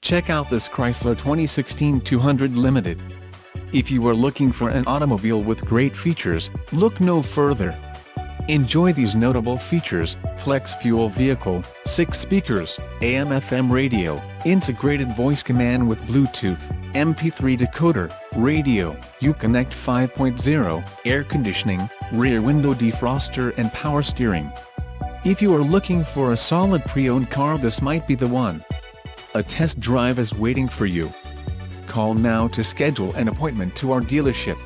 Check out this Chrysler 2016 200 Limited. If you are looking for an automobile with great features, look no further. Enjoy these notable features: flex fuel vehicle, 6 speakers, AM/FM radio, integrated voice command with Bluetooth, MP3 decoder, radio, Uconnect 5.0, air conditioning, rear window defroster and power steering. If you are looking for a solid pre-owned car, this might be the one. A test drive is waiting for you. Call now to schedule an appointment to our dealership.